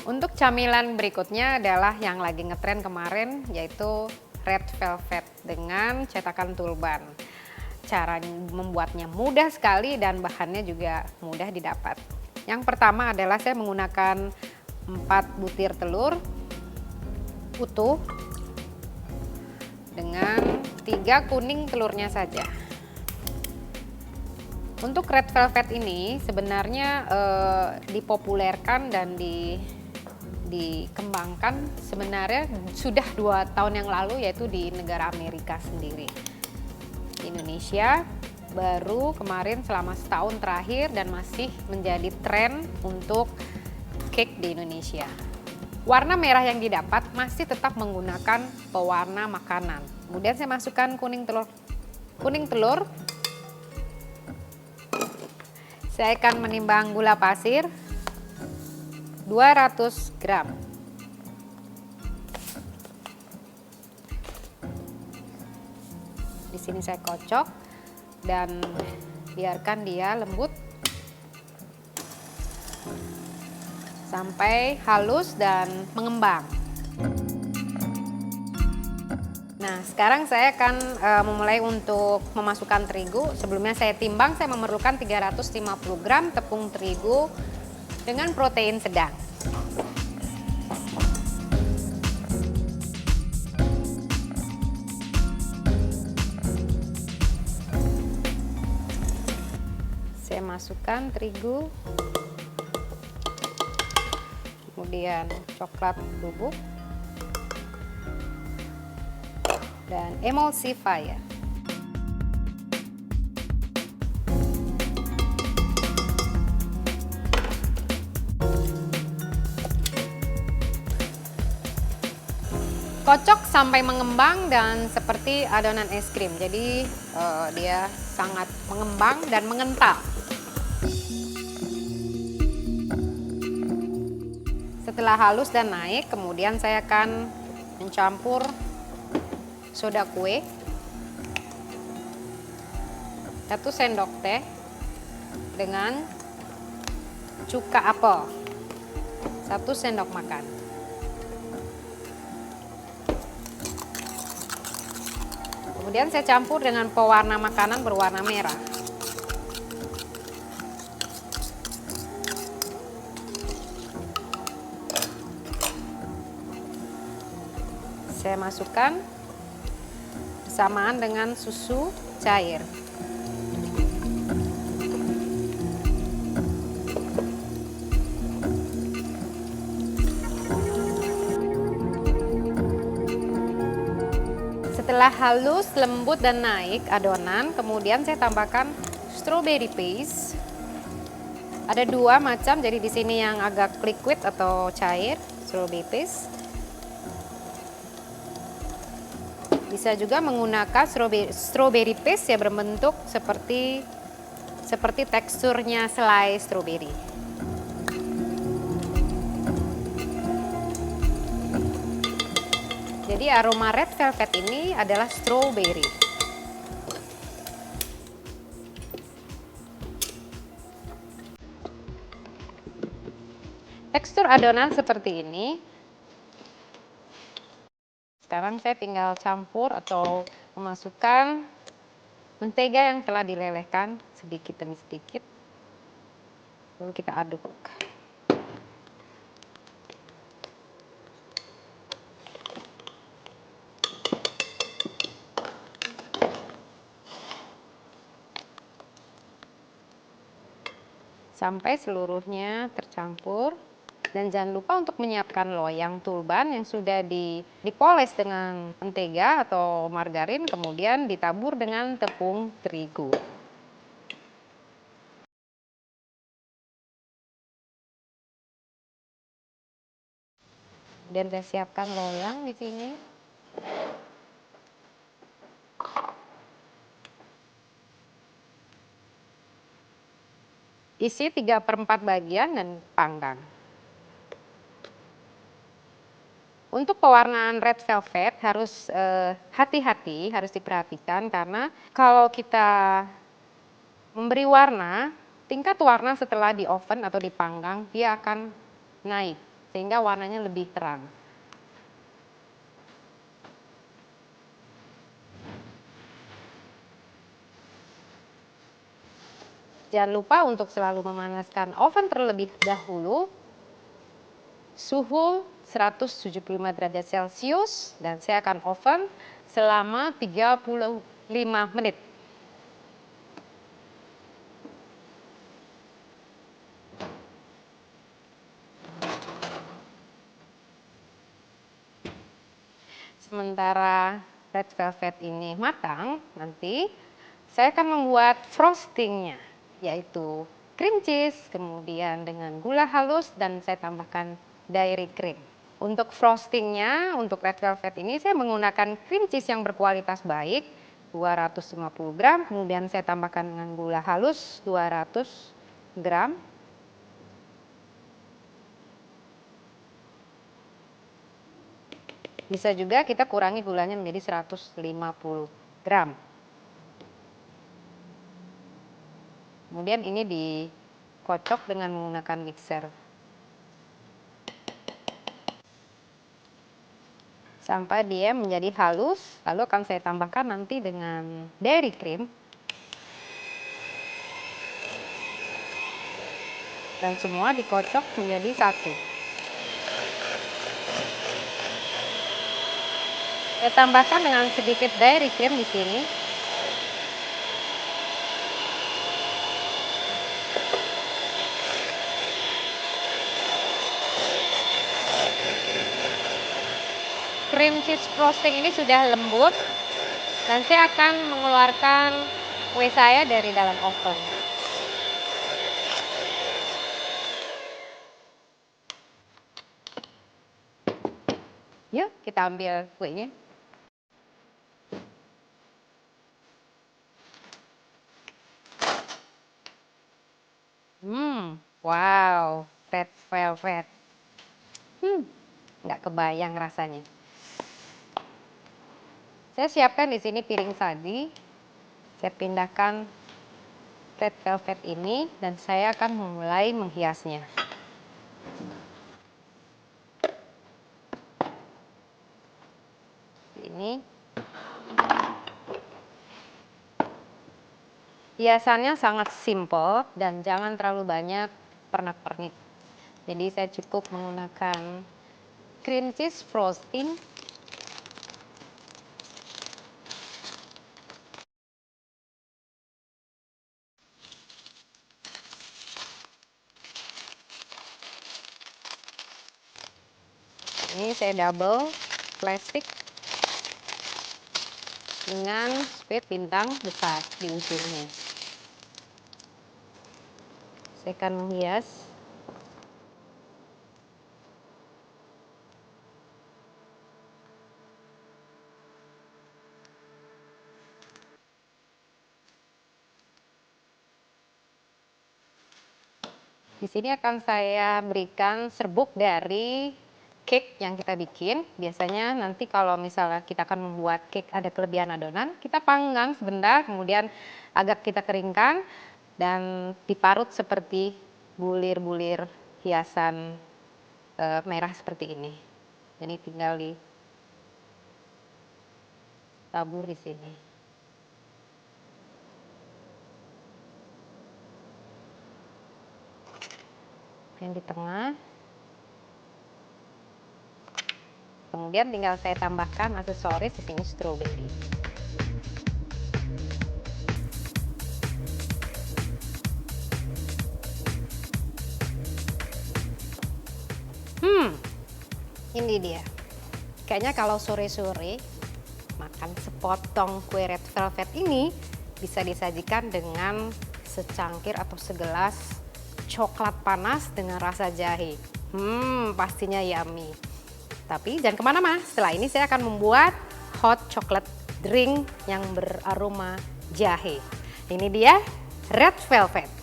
Untuk camilan berikutnya adalah yang lagi ngetren kemarin, yaitu red velvet dengan cetakan Tulban. Cara membuatnya mudah sekali dan bahannya juga mudah didapat. Yang pertama adalah saya menggunakan 4 butir telur utuh dengan 3 kuning telurnya saja. Untuk red velvet ini sebenarnya dipopulerkan dan dikembangkan sebenarnya sudah 2 tahun yang lalu, yaitu di negara Amerika sendiri. Di Indonesia baru kemarin selama setahun terakhir dan masih menjadi tren untuk cake di Indonesia. Warna merah yang didapat masih tetap menggunakan pewarna makanan. Kemudian saya masukkan kuning telur. Saya akan menimbang gula pasir 200 gram. Di sini saya kocok dan biarkan dia lembut sampai halus dan mengembang. Nah, sekarang saya akan memulai untuk memasukkan terigu. Sebelumnya saya timbang, saya memerlukan 350 gram tepung terigu dengan protein sedang. Saya masukkan terigu, kemudian coklat bubuk, dan emulsifier. Kocok sampai mengembang dan seperti adonan es krim. Jadi dia sangat mengembang dan mengental. Setelah halus dan naik, kemudian saya akan mencampur soda kue, 1 sendok teh dengan cuka apel, 1 sendok makan. Kemudian saya campur dengan pewarna makanan berwarna merah. Saya masukkan bersamaan dengan susu cair. Setelah halus, lembut dan naik adonan, kemudian saya tambahkan strawberry paste. Ada 2 macam, jadi di sini yang agak liquid atau cair, strawberry paste. Bisa juga menggunakan strawberry paste ya, berbentuk seperti teksturnya selai strawberry. Jadi aroma red velvet ini adalah strawberry. Tekstur adonan seperti ini. Sekarang saya tinggal campur atau memasukkan mentega yang telah dilelehkan sedikit demi sedikit. Lalu kita aduk. Sampai seluruhnya tercampur. Dan jangan lupa untuk menyiapkan loyang Tulban yang sudah dipoles dengan mentega atau margarin, kemudian ditabur dengan tepung terigu. Dan saya siapkan loyang di sini. Isi 3/4 bagian dan panggang. Untuk pewarnaan red velvet harus hati-hati, harus diperhatikan karena kalau kita memberi warna, tingkat warna setelah di oven atau dipanggang dia akan naik. sehingga warnanya lebih terang. Jangan lupa untuk selalu memanaskan oven terlebih dahulu. Suhu 175 derajat Celcius dan saya akan oven selama 35 menit. Sementara red velvet ini matang, nanti saya akan membuat frostingnya, yaitu cream cheese, kemudian dengan gula halus, dan saya tambahkan dairy cream. Untuk frostingnya, untuk red velvet ini saya menggunakan cream cheese yang berkualitas baik, 250 gram, kemudian saya tambahkan dengan gula halus 200 gram. Bisa juga kita kurangi gulanya menjadi 150 gram. Kemudian ini dikocok dengan menggunakan mixer. Sampai dia menjadi halus, lalu akan saya tambahkan nanti dengan dairy cream. Dan semua dikocok menjadi satu. Saya tambahkan dengan sedikit dairy cream di sini. Cream cheese frosting ini sudah lembut dan saya akan mengeluarkan kue saya dari dalam oven. Yuk kita ambil kuenya. Wow, red velvet. Nggak kebayang rasanya. Saya siapkan di sini piring saji. Saya pindahkan red velvet ini dan saya akan memulai menghiasnya. Ini hiasannya sangat simple dan jangan terlalu banyak pernak-pernik. Jadi saya cukup menggunakan cream cheese frosting. Ini saya double plastik dengan spade bintang besar di ujungnya. Saya akan menghias. Di sini akan saya berikan serbuk dari cake yang kita bikin. Biasanya nanti kalau misalnya kita akan membuat cake ada kelebihan adonan, kita panggang sebentar, kemudian agak kita keringkan dan diparut seperti bulir-bulir hiasan merah seperti ini. Jadi tinggal ditabur di sini. Yang di tengah. Kemudian tinggal saya tambahkan aksesoris di sini stroberi. Ini dia. Kayaknya kalau sore-sore makan sepotong kue red velvet ini bisa disajikan dengan secangkir atau segelas coklat panas dengan rasa jahe. Pastinya yummy. Tapi jangan kemana-mana, setelah ini saya akan membuat hot chocolate drink yang beraroma jahe. Ini dia red velvet.